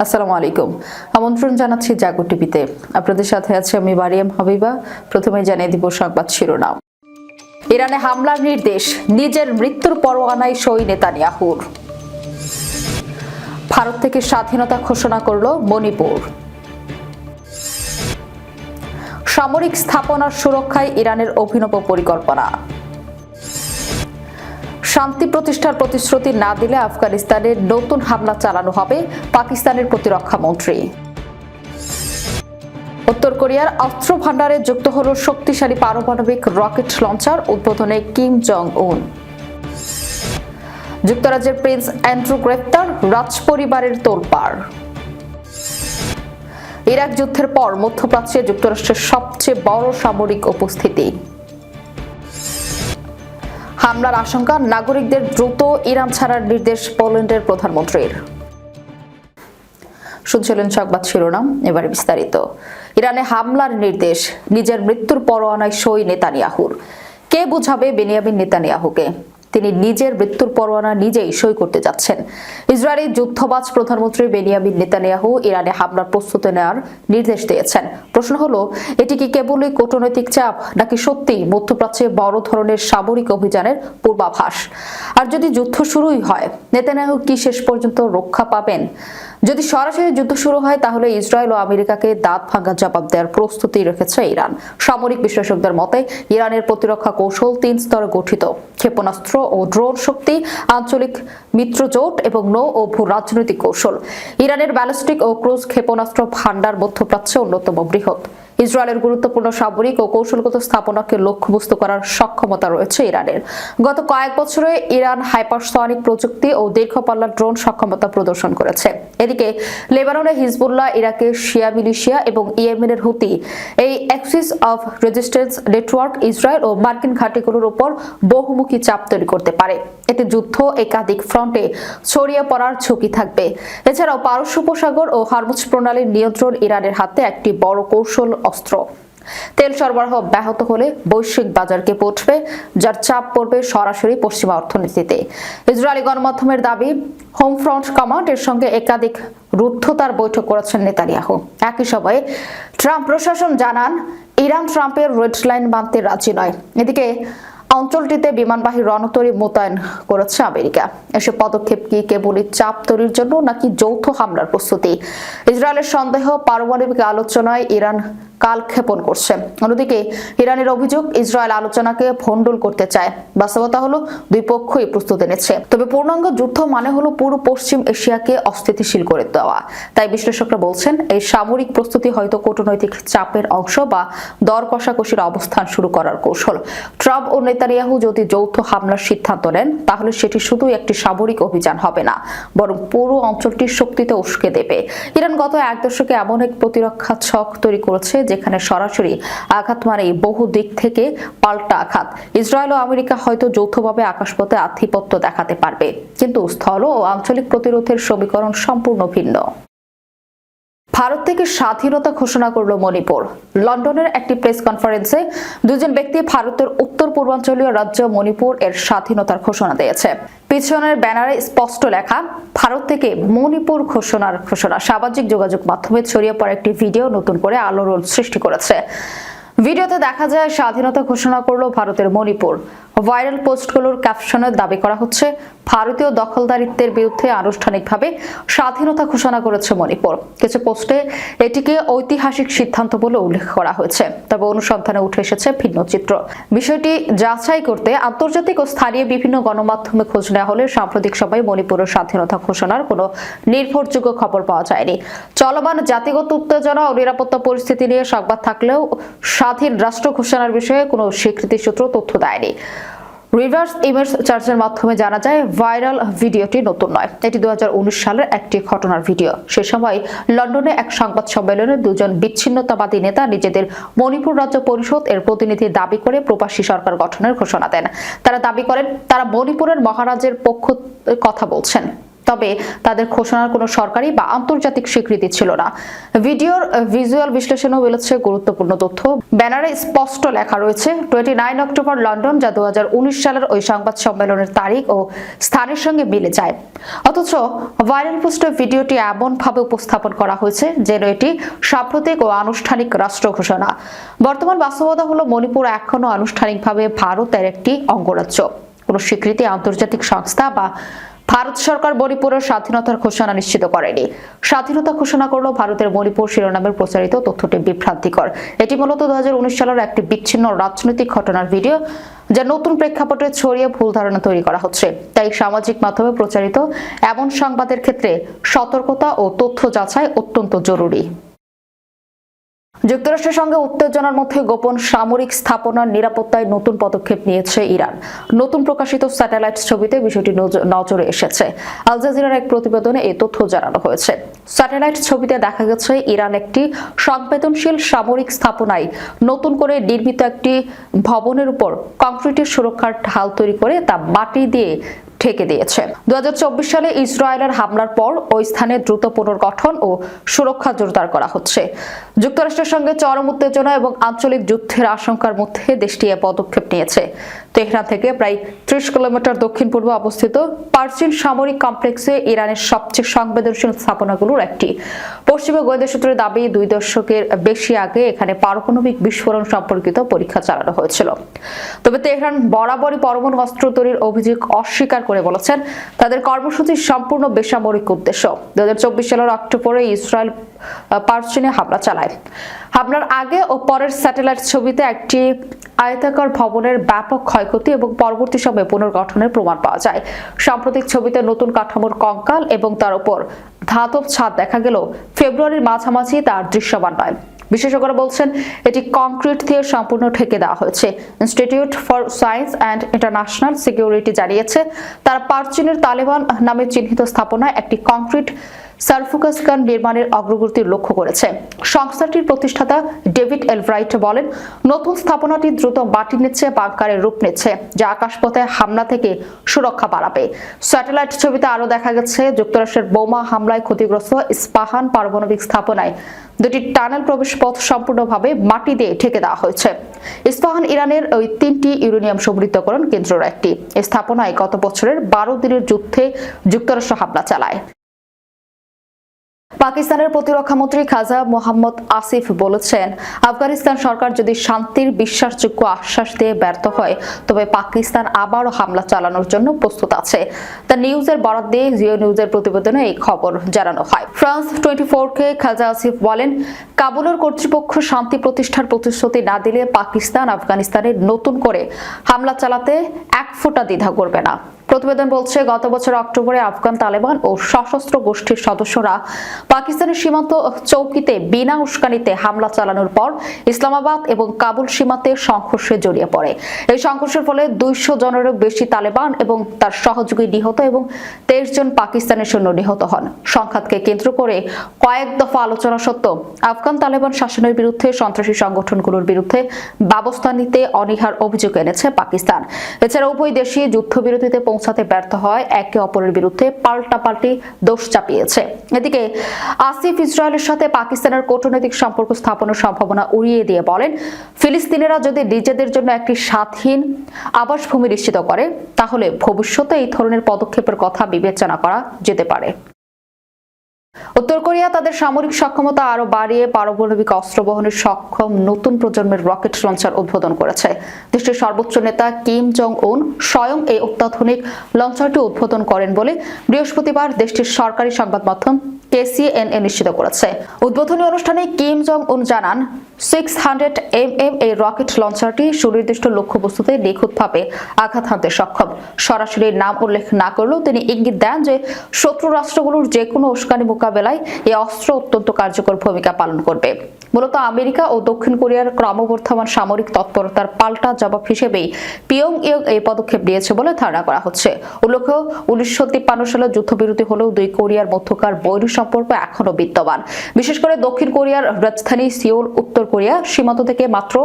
আসসালামু আলাইকুম। আমন্ত্রণ জানাচ্ছি জাগো টিভিতে। আপনাদের সাথে আছে আমি মারিয়াম হাবিবা। প্রথমে জানিয়ে দিব সংবাদ শিরোনাম। ইরানে হামলার নির্দেশ, নিজের মৃত্যুর পরোয়ানায় সই নেতানিয়াহুর। ভারত থেকে স্বাধীনতা ঘোষণা করল মণিপুর। সামরিক স্থাপনার সুরক্ষায় ইরানের অভিনব পরিকল্পনা। শান্তি প্রতিষ্ঠার প্রতিশ্রুতি না দিলে আফগানিস্তানে নতুন হামলা চালানো হবে, পাকিস্তানের প্রতিরক্ষা মন্ত্রী। উত্তর কোরিয়ার অস্ত্র ভান্ডারে যুক্ত হল শক্তিশালী পারমাণবিক রকেট লঞ্চার, উদ্বোধনে কিম জং উন। যুক্তরাজ্যের প্রিন্স অ্যান্ড্রু গ্রেপ্তার, রাজপরিবারের তোলপাড়। ইরাক যুদ্ধের পর মধ্যপ্রাচ্যে যুক্তরাষ্ট্রের সবচেয়ে বড় সামরিক উপস্থিতি। হামলার আশঙ্কা, নাগরিকদের দ্রুত ইরান ছাড়ার নির্দেশ পোল্যান্ডের প্রধানমন্ত্রীর। শুনছিলেন সংবাদ শিরোনাম, এবারে বিস্তারিত। ইরানে হামলার নির্দেশ, নিজের মৃত্যুর পরোয়ানায় সই নেতানিয়াহুর। কে বুঝাবে বেনিয়ামিন নেতানিয়াহুকে? তিনি নিজের মৃত্যুর পরোয়ানা নিজেই সই করতে যাচ্ছেন। ইসরায়েলি যুদ্ধবাজ প্রধানমন্ত্রী বেনিয়ামিন নেতানিয়াহু ইরানে হামলার প্রস্তুতি নেওয়ার নির্দেশ দিয়েছেন। প্রশ্ন হলো, এটি কি কেবলই কূটনৈতিক চাপ, নাকি সত্যি মধ্যপ্রাচ্যে বড় ধরনের সামরিক অভিযানের পূর্বাভাস? আর যদি যুদ্ধ শুরুই হয়, নেতানিয়াহু কি শেষ পর্যন্ত রক্ষা পাবেন? যদি সরাসরি যুদ্ধ শুরু হয়, তাহলে ইসরায়েল ও আমেরিকাকে দাঁত ভাঙা জবাব দেওয়ার প্রস্তুতি রেখেছে ইরান। সামরিক বিশ্লেষকদের মতে, ইরানের প্রতিরক্ষা কৌশল 3 স্তরে গঠিত: ক্ষেপণাস্ত্র ও ড্রোন শক্তি, আঞ্চলিক মিত্রজোট এবং নৌ ও ভূ রাজনৈতিক কৌশল। ইরানের ব্যালিস্টিক ও ক্রুজ ক্ষেপণাস্ত্র ভান্ডার মধ্যপ্রাচ্যে অন্যতম বৃহৎ। ইসরায়েলের গুরুত্বপূর্ণ সামরিক ও কৌশলগত স্থাপনাকে লক্ষ্যবস্তু করার সক্ষমতা রয়েছে ইরানের। গত কয়েক বছরে ইরান হাইপারসনিক প্রযুক্তি ও দীর্ঘপাল্লার ড্রোন সক্ষমতা প্রদর্শন করেছে। এদিকে লেবাননে হিজবুল্লাহ, ইরাকে শিয়া মিলিশিয়া এবং ইয়েমেনের হুতি এই axis of resistance network Israel ও মার্কিন ঘাঁটিগুলোর উপর বহুমুখী চাপ তৈরি করতে পারে। এতে যুদ্ধ একাধিক ফ্রন্টে ছড়িয়ে পড়ার ঝুঁকি থাকবে। এছাড়াও পারস্য উপসাগর ও হরমুজ প্রণালীর নিয়ন্ত্রণ ইরানের হাতে একটি বড় কৌশল অস্ত্র। তেল সরবরাহ ব্যাহত হলে বৈশ্বিক বাজারকে পড়বে, যার চাপ পড়বে সরাসরি পশ্চিমা অর্থনীতিতে। ইসরায়েলি গণমাধ্যমের দাবি, হোম ফ্রন্ট কমান্ড এর সঙ্গে একাধিক রুদ্ধতার বৈঠক করেছেন নেতানিয়াহু। একই সময়ে ট্রাম্প প্রশাসন জানান, ইরান ট্রাম্পের রেড লাইন মানতে রাজি নয়। এদিকে অঞ্চলটিতে বিমানবাহী রণতরী মোতায়েন করেছে আমেরিকা। এসব পদক্ষেপ কি কেবলই চাপ তৈরির জন্য, নাকি যৌথ হামলার প্রস্তুতি? ইসরায়েলের সন্দেহ, পারমাণবিক আলোচনায় ইরান কালক্ষেপণ করছে। অন্যদিকে ইরানের অভিযোগ, ইসরায়েল আলোচনাকে ভণ্ডুল করতে চায়। বাস্তবতা হলো, দুই পক্ষই প্রস্তুতি নিচ্ছে। তবে পূর্ণাঙ্গ যুদ্ধ মানে হলো পুরো পশ্চিম এশিয়াকে অস্থিতিশীল করে দেওয়া। তাই বিশ্লেষকরা বলছেন, এই সামরিক প্রস্তুতি হয়তো কূটনৈতিক চাপের অংশ বা দর কষাকষির অবস্থান শুরু করার কৌশল। ট্রাম্প ও নেতানিয়াহু যদি যৌথ হামলার সিদ্ধান্ত নেন, তাহলে সেটি শুধু একটি সামরিক অভিযান হবে না, বরং পুরো অঞ্চলটির শক্তিতে উস্কে দেবে। ইরান গত 1 দশকে এমন এক প্রতিরক্ষা ছক তৈরি করেছে, যেখানে সরাসরি আঘাত মানে বহু দিক থেকে পাল্টা আঘাত। ইসরায়েল ও আমেরিকা হয়তো যৌথভাবে আকাশপথে আধিপত্য দেখাতে পারবে, কিন্তু স্থল ও আঞ্চলিক প্রতিরোধের সমীকরণ সম্পূর্ণ ভিন্ন। ভারত থেকে স্বাধীনতা ঘোষণা করল মণিপুর। লন্ডনের একটি প্রেস কনফারেন্সে দুজন ব্যক্তি ভারতের উত্তর পূর্বাঞ্চলীয় রাজ্য মণিপুর এর স্বাধীনতার ঘোষণা দিয়েছে। পিছনের ব্যানারে স্পষ্ট লেখা, ভারত থেকে মণিপুর ঘোষণার ঘোষণা। সামাজিক যোগাযোগ মাধ্যমে ছড়িয়ে পড়া একটি ভিডিও নতুন করে আলোড়ন সৃষ্টি করেছে। ভিডিওতে দেখা যায়, স্বাধীনতা ঘোষণা করল ভারতের মণিপুর। ভাইরাল পোস্টগুলোর ক্যাপশনে দাবি করা হচ্ছে, ভারতীয় দখলদারিত্বের বিরুদ্ধে আনুষ্ঠানিকভাবে স্বাধীনতা ঘোষণা করেছে মণিপুর। কিছু পোস্টে এটিকে ঐতিহাসিক সিদ্ধান্ত বলে উল্লেখ করা হয়েছে, তবে অনুসন্ধানে উঠে এসেছে ভিন্ন চিত্র। বিষয়টি যাচাই করতে আন্তর্জাতিক ও স্থানীয় বিভিন্ন গণমাধ্যমে খোঁজ নেওয়া হলে সাম্প্রতিক সময়ে মণিপুরের স্বাধীনতা ঘোষণার কোনো নির্ভরযোগ্য খবর পাওয়া যায়নি। চলমান জাতিগত উত্তেজনা ও নিরাপত্তা পরিস্থিতি নিয়ে সংবাদ থাকলেও স্বাধীন রাষ্ট্র ঘোষণার বিষয়ে কোনো স্বীকৃতি সূত্র তথ্য দেয়নি। রিভার্স ইমেজ সার্চের মাধ্যমে জানা যায়, ভাইরাল ভিডিওটি নতুন নয়। এটি 2019 সালের একটি ঘটনার ভিডিও। সে সময় লন্ডনে এক সংবাদ সম্মেলনে দুজন বিচ্ছিন্নতাবাদী নেতা নিজেদের মণিপুর রাজ্য পরিষদ এর প্রতিনিধি দাবি করে প্রবাসী সরকার গঠনের ঘোষণা দেন। তারা দাবি করেন, তারা মণিপুরের মহারাজের পক্ষ কথা বলছেন। তবে তাদের ঘোষণার কোনো সরকারি বা আন্তর্জাতিক স্বীকৃতি ছিল না। ভিডিওর ভিজুয়াল বিশ্লেষণও বলেছে গুরুত্বপূর্ণ তথ্য। ব্যানারে স্পষ্ট লেখা রয়েছে 29 অক্টোবর লন্ডন, যা 2019 সালের ওই সংবাদ সম্মেলনের তারিখ ও স্থানের সঙ্গে মিলে যায়। অথচ ভাইরাল পোস্টে ভিডিওটি এমনভাবে উপস্থাপন করা হয়েছে যেন এটি সাম্প্রতিক ও আনুষ্ঠানিক রাষ্ট্র ঘোষণা। বর্তমান বাস্তবতা হলো মণিপুর এখনো আনুষ্ঠানিকভাবে ভারতের একটি অঙ্গরাজ্য। কোনো স্বীকৃতি আন্তর্জাতিক সংস্থা বা ভারত সরকার মণিপুরের স্বাধীনতার ঘোষণা নিশ্চিত করেনি। স্বাধীনতা ঘোষণা করলেও ভারতের মণিপুর শিরোনামের প্রচারিত তথ্যটি বিভ্রান্তিকর। এটি মূলত 2019 সালের একটি বিচ্ছিন্ন রাজনৈতিক ঘটনার ভিডিও, যা নতুন প্রেক্ষাপটে ছড়িয়ে ভুল ধারণা তৈরি করা হচ্ছে। তাই সামাজিক মাধ্যমে প্রচারিত এমন সংবাদের ক্ষেত্রে সতর্কতা ও তথ্য যাচাই অত্যন্ত জরুরি। যুক্তরাষ্ট্রের সঙ্গে উত্তেজনার মধ্যে গোপন সামরিক স্থাপনার নিরাপত্তায় নতুন পদক্ষেপ নিয়েছে ইরান। নতুন প্রকাশিত স্যাটেলাইট ছবিতে বিষয়টি নজরে এসেছে। আল জাজিরার এক প্রতিবেদনে এই তথ্য জানানো হয়েছে। স্যাটেলাইট ছবিতে দেখা গেছে ইরান একটি সংবেদনশীল সামরিক স্থাপনায় নতুন করে নির্মিত একটি ভবনের উপর কংক্রিটের সুরক্ষার ঢাল তৈরি করে তা মাটি দিয়ে ঠেকে দিয়েছে। 2024 সালে ইসরায়েলের হামলার পর ওই স্থানে দ্রুত পুনর্গঠন ও সুরক্ষা জোরদার করা হচ্ছে। যুক্তরাষ্ট্রের সঙ্গে চরম উত্তেজনা এবং আঞ্চলিক যুদ্ধের আশঙ্কার মধ্যে দেশটি এ পদক্ষেপ নিয়েছে। তেহরান থেকে প্রায় 30 কিলোমিটার দক্ষিণ পূর্বে অবস্থিত পার্চিন সামরিক কমপ্লেক্সে ইরানের সবচেয়ে সংবেদনশীল স্থাপনাগুলোর একটি। পশ্চিমা গোয়েন্দা সূত্রের দাবি 2 দশকের বেশি আগে এখানে পারমাণবিক বিস্ফোরণ সম্পর্কিত পরীক্ষা চালানো হয়েছিল। তবে তেহরান বরাবরই পরমাণু অস্ত্র তৈরির অভিযোগ অস্বীকার করে বলেছেন তাদের কর্মসূচি সম্পূর্ণ বেসামরিক উদ্দেশ্য। 2024 সালের অক্টোবরে ইসরায়েল পার্চিনে হামলা চালায়। হামলার আগে ও পরের স্যাটেলাইট ছবিতে একটি আয়তাকার ভবনের ব্যাপক ক্ষয়ক্ষতি এবং পরবর্তী সময়ে পুনর্গঠনের প্রমাণ পাওয়া যায়। সাম্প্রতিক ছবিতে নতুন কাঠামোর কঙ্কাল এবং তার উপর ধাতব ছাদ দেখা গেল ফেব্রুয়ারির মাঝামাঝি তার দৃশ্যমান নয়। বিশেষজ্ঞরা বলছেন এটি কংক্রিট দিয়ে সম্পূর্ণ ঢেকে দেওয়া হয়েছে। Institute for science and international security জানিয়েছে তারা পার্চিনের তালেবান নামে চিহ্নিত স্থাপনায় একটি কংক্রিট সারফোকাস গান নির্মাণের অগ্রগতি লক্ষ্য করেছে। সংস্থাটির প্রতিষ্ঠাতা ডেভিড এলব্রাইট বলেন, নতুন স্থাপনাটি দ্রুত মাটি নিচ্ছে, বাংকারের রূপ নিচ্ছে, যা আকাশপথে হামলা থেকে সুরক্ষা বাড়াবে। স্যাটেলাইট ছবিতে আরও দেখা গেছে যুক্তরাষ্ট্রের বোমা হামলায় ক্ষতিগ্রস্ত ইস্পাহান পারমাণবিক স্থাপনায় দুটি টানেল প্রবেশ পথ সম্পূর্ণভাবে মাটি দিয়ে ঢেকে দেওয়া হয়েছে। ইস্পাহান ইরানের ওই 3টি ইউরেনিয়াম সমৃদ্ধকরণ কেন্দ্রের একটি। এই স্থাপনায় গত বছরের 12 দিনের যুদ্ধে যুক্তরাষ্ট্র হামলা চালায়। পাকিস্তানের প্রতিরক্ষামন্ত্রী খাজা মোহাম্মদ আসিফ বলেছেন, আফগানিস্তান সরকার যদি শান্তির বিশ্বাসযোগ্য আশ্বাস দিয়ে ব্যর্থ হয় তবে পাকিস্তান আবারও হামলা চালানোর জন্য প্রস্তুত আছে। দ্য নিউজের বরাত দিয়ে জিও নিউজের প্রতিবেদনে এই খবর জানানো হয়। ফ্রান্স 24-কে খাজা আসিফ বলেন, কাবুলের কর্তৃপক্ষ শান্তি প্রতিষ্ঠার প্রতিশ্রুতি না দিলে পাকিস্তান আফগানিস্তানে নতুন করে হামলা চালাতে এক ফোঁটা দ্বিধা করবে না। প্রতিবেদন বলছে, গত বছর অক্টোবরে আফগান তালেবান ও সশস্ত্র গোষ্ঠীর সদস্যরা পাকিস্তানের সীমান্ত চৌকিতে বিনা উস্কানিতে হামলা চালানোর পর ইসলামাবাদ এবং কাবুল সীমান্তে সংঘর্ষে জড়িয়ে পড়ে। এই সংঘর্ষের ফলে 200 জনেরও বেশি তালেবান এবং তার সহযোগী নিহত এবং 23 জন পাকিস্তানের সৈন্য নিহত হন। সংঘাতকে কেন্দ্র করে কয়েক দফা আলোচনা সত্ত্বেও আফগান তালেবান শাসনের বিরুদ্ধে সন্ত্রাসী সংগঠনগুলোর বিরুদ্ধে ব্যবস্থা নিতে অনীহার অভিযোগ এনেছে পাকিস্তান। এছাড়া উভয় দেশই যুদ্ধবিরতিতে পৌঁছাতে ব্যর্থ হয় একে অপরের বিরুদ্ধে পাল্টাপাল্টি দোষ চাপিয়েছে। এদিকে আসিফ ইসরায়েলের সাথে পাকিস্তানের কূটনৈতিক সম্পর্ক স্থাপনের সম্ভাবনা উড়িয়ে দিয়ে বলেন, ফিলিস্তিনিরা যদি নিজেদের জন্য একটি স্বাধীন আবাসভূমি নিশ্চিত করে তাহলে ভবিষ্যতে এই ধরনের পদক্ষেপের কথা বিবেচনা করা যেতে পারে। উত্তর কোরিয়া তাদের সামরিক সক্ষমতা আরো বাড়িয়ে পারমাণবিক অস্ত্র বহনের সক্ষম নতুন প্রজন্মের রকেট লঞ্চার উদ্বোধন করেছে। দেশটির সর্বোচ্চ নেতা কিম জং উন স্বয়ং এই অত্যাধুনিক লঞ্চারটি উদ্বোধন করেন বলে বৃহস্পতিবার দেশটির সরকারি সংবাদ মাধ্যম KCNA নিশ্চিত করেছে। উদ্বোধনী অনুষ্ঠানে কিম জং উন জানান, 600 mm এই রকেট লঞ্চারটি সুনির্দিষ্ট লক্ষ্যবস্তুতে নিখুঁতভাবে আঘাত হানতে সক্ষম। সরাসরি নাম উল্লেখ না করলেও তিনি ইঙ্গিত দেন যে শত্রু রাষ্ট্রগুলোর যে কোনো উস্কানি মোকাবেলায় এই অস্ত্র অত্যন্ত কার্যকর ভূমিকা পালন করবে। মূলত আমেরিকা ও দক্ষিণ কোরিয়ার ক্রমবর্ধমান সামরিক তৎপরতার পাল্টা জবাব হিসেবেই পিয়ংইয়ং এই পদক্ষেপ নিয়েছে বলে ধারণা করা হচ্ছে। উল্লেখ্য 1953 সালে যুদ্ধবিরতি হলেও দুই কোরিয়ার মধ্যকার বৈরী সম্পর্ক এখনো বিদ্যমান। বিশেষ করে দক্ষিণ কোরিয়ার রাজধানী সিওল উত্তর কোরিয়া সীমান্ত থেকে মাত্র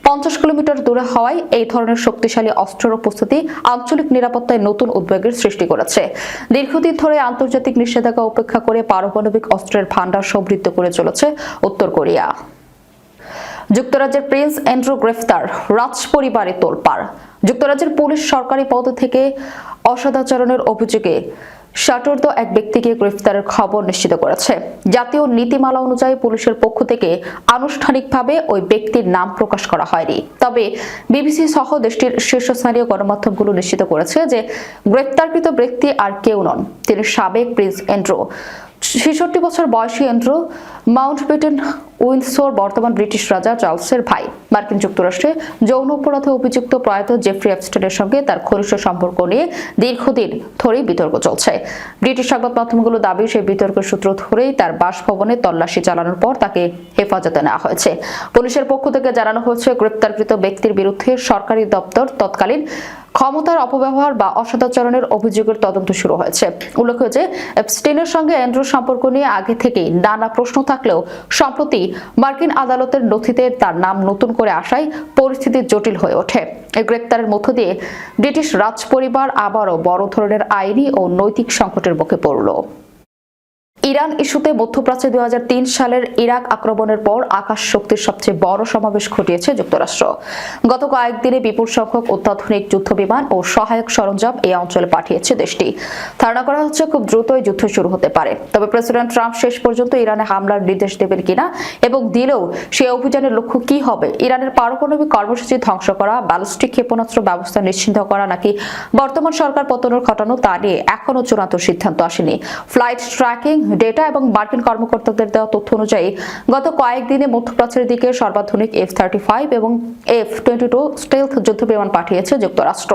50 কিলোমিটার দূরে হওয়ায় এই ধরনের শক্তিশালী অস্ত্রের উপস্থিতি আঞ্চলিক নিরাপত্তায় নতুন উদ্বেগের সৃষ্টি করেছে। দীর্ঘদিন ধরে আন্তর্জাতিক নিষেধাজ্ঞা উপেক্ষা করে পারমাণবিক অস্ত্রের ভান্ডার সমৃদ্ধ করে চলেছে উত্তর কোরিয়া। যুক্তরাজ্যের প্রিন্স অ্যান্ড্রু গ্রেফতার, রাজ পরিবারে তোলপাড়। যুক্তরাজ্যের পুলিশ সরকারি পদ থেকে অসদাচরণের অভিযোগে শাটুর্দ এক ব্যক্তিকে গ্রেফতারের খবর নিশ্চিত করেছে। জাতীয় নীতিমালা অনুযায়ী পুলিশের পক্ষ থেকে আনুষ্ঠানিকভাবে ওই ব্যক্তির নাম প্রকাশ করা হয়নি। তবে বিবিসি সহ দেশটির শীর্ষস্থানীয় গণমাধ্যমগুলো নিশ্চিত করেছে যে গ্রেফতারকৃত ব্যক্তি আর কেউ নন, তিনি সাবেক প্রিন্স অ্যান্ড্রু। 66 বছর বয়সী অ্যান্ড্রু মাউন্টব্যাটেন উইন্ডসর বর্তমান ব্রিটিশ রাজা চার্লসের ভাই। মার্কিন যুক্তরাষ্ট্রে যৌন অপরাধে অভিযুক্ত প্রয়াত জেফ্রি এপস্টাইনের সঙ্গে তার ঘনিষ্ঠ সম্পর্ক নিয়ে দীর্ঘদিন ধরেই বিতর্ক চলছে। ব্রিটিশ সংবাদ মাধ্যমগুলো দাবি সেই বিতর্কের সূত্র ধরেই তার বাসভবনে তল্লাশি চালানোর পর তাকে হেফাজতে নেওয়া হয়েছে। পুলিশের পক্ষ থেকে জানানো হয়েছে গ্রেপ্তারকৃত ব্যক্তির বিরুদ্ধে সরকারি দপ্তর তৎকালীন ক্ষমতার অপব্যবহার বা অসদাচরণের অভিযোগের তদন্ত শুরু হয়েছে। উল্লেখ্য যে এপস্টাইনের সঙ্গে অ্যান্ড্রুর সম্পর্ক নিয়ে আগে থেকেই নানা প্রশ্ন থাকলেও সম্প্রতি মার্কিন আদালতের নথিতে তার নাম নতুন করে আসায় পরিস্থিতি জটিল হয়ে ওঠে। এই গ্রেপ্তারের মধ্য দিয়ে ব্রিটিশ রাজপরিবার আবারও বড় ধরনের আইনি ও নৈতিক সংকটের মুখে পড়ল। ইরান ইস্যুতে মধ্যপ্রাচ্যে 2003 সালের ইরাক আক্রমণের পর আকাশ শক্তির সবচেয়ে বড় সমাবেশ ঘটিয়েছে যুক্তরাষ্ট্র। গত কয়েকদিনে বিপুল সংখ্যক অত্যাধুনিক যুদ্ধবিমান ও সহায়ক সরঞ্জাম এই অঞ্চলে পাঠিয়েছে দেশটি। ধারণা করা হচ্ছে খুব দ্রুতই যুদ্ধ শুরু হতে পারে। তবে প্রেসিডেন্ট ট্রাম্প শেষ পর্যন্ত ইরানে হামলার নির্দেশ দেবেন কিনা এবং দিলেও সেই অভিযানের লক্ষ্য কি হবে, ইরানের পারমাণবিক কর্মসূচি ধ্বংস করা, ব্যালিস্টিক ক্ষেপণাস্ত্র ব্যবস্থা নিশ্চিহ্ন করা নাকি বর্তমান সরকার পতনের ঘটানো, তা নিয়ে এখনো চূড়ান্ত সিদ্ধান্ত আসেনি। ফ্লাইট ট্র্যাকিং ডেটা এবং মার্কিন কর্মকর্তাদের দেওয়া তথ্য অনুযায়ী গত কয়েকদিনে মধ্যপ্রাচ্যের দিকে সর্বাধুনিক F-35 এবং F-22 স্টেলথ যুদ্ধবিমান পাঠিয়েছে যুক্তরাষ্ট্র।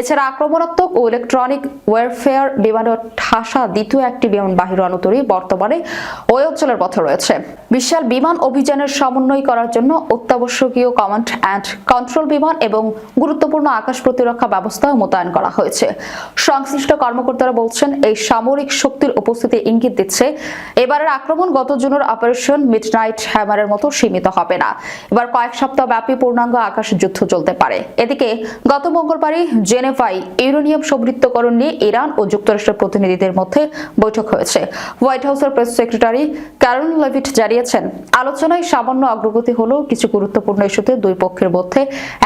এছাড়া আক্রমণাত্মক ও ইলেকট্রনিক ওয়ারফেয়ার বিমানে ঠাসা দ্বিতীয় একটি বিমানবাহী রণতরী বর্তমানে ওই অঞ্চলের পথে রয়েছে। বিশাল বিমান অভিযানের সমন্বয় করার জন্য অত্যাবশ্যকীয় কমান্ড অ্যান্ড কন্ট্রোল বিমান এবং গুরুত্বপূর্ণ আকাশ প্রতিরক্ষা ব্যবস্থা মোতায়েন করা হয়েছে। সংশ্লিষ্ট কর্মকর্তারা বলছেন এই সামরিক শক্তির উপস্থিতি ইঙ্গিত দিচ্ছে এবারের আক্রমণ গত জুনের অপারেশন মিডনাইট হ্যামারের মতো সীমিত হবে না। এবার কয়েক সপ্তাহ ব্যাপী পূর্ণাঙ্গ আকাশ যুদ্ধ চলতে পারে। এদিকে গত মঙ্গলবারই জেনেভায় ইউরেনিয়াম সমৃদ্ধকরণ নিয়ে ইরান ও যুক্তরাষ্ট্রের প্রতিনিধিদের মধ্যে বৈঠক হয়েছে। হোয়াইট হাউসের প্রেস সেক্রেটারি ক্যারন লেভিট জানিয়েছেন, আলোচনায় সামান্য অগ্রগতি হলেও কিছু গুরুত্বপূর্ণ ইস্যুতে দুই পক্ষের মধ্যে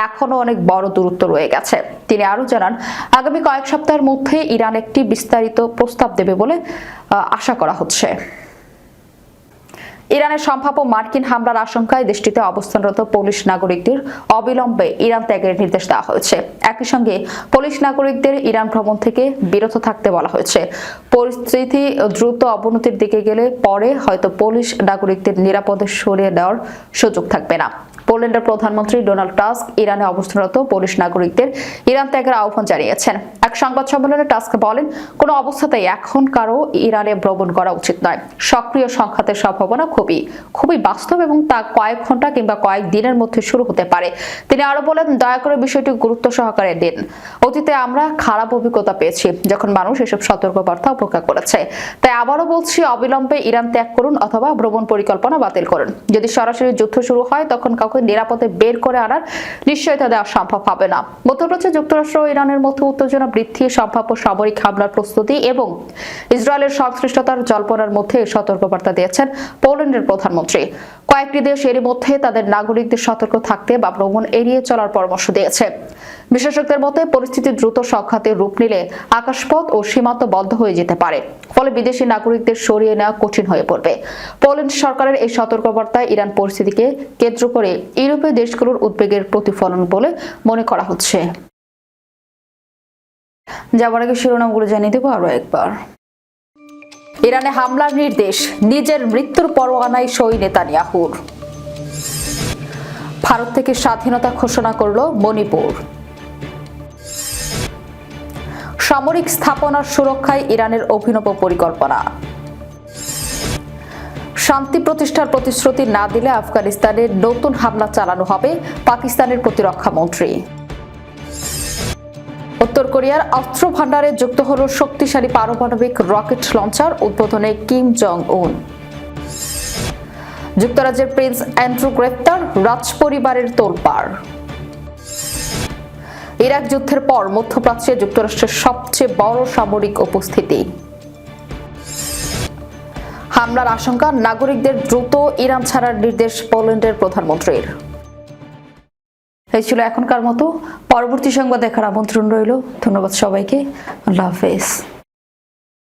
এখনো অনেক বড় দূরত্ব রয়ে গেছে। তিনি আরো জানান, আগামী কয়েক সপ্তাহের মধ্যে ইরান একটি বিস্তারিত প্রস্তাব দেবে বলে আশা করা হচ্ছে। ইরানের সম্ভাব্য মার্কিন হামলার আশঙ্কায় দেশটিতে অবস্থানরত পুলিশ নাগরিকদের অবিলম্বে ইরান ত্যাগের নির্দেশ দেওয়া হয়েছে। একই সঙ্গে পুলিশ নাগরিকদের ইরান ভ্রমণ থেকে বিরত থাকতে বলা হয়েছে। পরিস্থিতি দ্রুত অবনতির দিকে গেলে পরে হয়তো পুলিশ নাগরিকদের নিরাপদে সরিয়ে দেওয়ার সুযোগ থাকবে না। পোল্যান্ডের প্রধানমন্ত্রী ডোনাল্ড টাস্ক ইরানে অবস্থানরত পুলিশ নাগরিকদের ইরান ত্যাগের আহ্বান জানিয়েছেন। এক সংবাদ সম্মেলনে টাস্ক বলেন, কোনো অবস্থাতেই এখন কারো ইরানে ভ্রমণ করা উচিত নয়। সক্রিয় সংঘাতের সম্ভাবনা খুবই বাস্তব এবং তা কয়েক ঘন্টা কিংবা কয়েক দিনের মধ্যে শুরু হতে পারে। তিনি আরো বলেন, দয়া করে বিষয়টি গুরুত্ব সহকারে দিন। অতীতে আমরা খারাপ অভিজ্ঞতা পেয়েছি যখন মানুষ এসব সতর্কবার্তা উপেক্ষা করেছে। তাই আবারও বলছি, অবিলম্বে ইরান ত্যাগ করুন অথবা ভ্রমণ পরিকল্পনা বাতিল করুন। যদি সরাসরি যুদ্ধ শুরু হয় তখন কাউকে নিরাপদে বের করে আনার নিশ্চয়তা দেওয়া সম্ভব হবে না। মধ্যপ্রাচ্যে যুক্তরাষ্ট্র ও ইরানের মধ্যে উত্তেজনা বৃদ্ধি, সম্ভাব্য সামরিক হামলার প্রস্তুতি এবং ইসরায়েলের সংশ্লিষ্টতার জল্পনার মধ্যে সতর্কবার্তা দিয়েছেন পোল্যান্ডের প্রধানমন্ত্রী। কয়েকটি দেশ এরই মধ্যে তাদের নাগরিকদের সতর্ক থাকতে বা ভ্রমণ এড়িয়ে চলার পরামর্শ দিয়েছে। বিশেষজ্ঞদের মতে পরিস্থিতি দ্রুত সংঘাতের রূপ নিলে আকাশপথ ও সীমান্ত বন্ধ হয়ে যেতে পারে। ফলে বিদেশি নাগরিকদের সরিয়ে নেওয়া কঠিন হয়ে পড়বে। পোল্যান্ড সরকারের এই সতর্কবার্তায় ইরান পরিস্থিতিকে কেন্দ্র করে ইউরোপীয় দেশগুলোর উদ্বেগের প্রতিফলন বলে মনে করা হচ্ছে। যাবার আগে শিরোনামগুলো জানিয়ে দেব আরো একবার। ইরানে হামলার নির্দেশ, নিজের মৃত্যুর পরোয়ানায় সই নেতানিয়াহুর। ভারত থেকে স্বাধীনতা ঘোষণা করল মণিপুর। সামরিক স্থাপনার সুরক্ষায় ইরানের অভিনব পরিকল্পনা। শান্তি প্রতিষ্ঠার প্রতিশ্রুতি না দিলে আফগানিস্তানে নতুন হামলা চালানো হবে, পাকিস্তানের প্রতিরক্ষা মন্ত্রী। উত্তর কোরিয়ার অস্ত্র ভান্ডারে যুক্ত হল শক্তিশালী পারমাণবিক রকেট লঞ্চার, উদ্বোধনে কিম জং উন। যুক্তরাজ্যের প্রিন্স অ্যান্ড্রু গ্রেপ্তার, রাজপরিবারের তোলপাড়। ইরাক যুদ্ধের পর মধ্যপ্রাচ্যে যুক্তরাষ্ট্রের সবচেয়ে বড় সামরিক উপস্থিতি। হামলার আশঙ্কা, নাগরিকদের দ্রুত ইরান ছাড়ার নির্দেশ পোল্যান্ডের প্রধানমন্ত্রীর। এই ছিল এখনকার মতো। পরবর্তী সংবাদ দেখার আমন্ত্রণ রইল। ধন্যবাদ সবাইকে। আল্লাহ হাফেজ।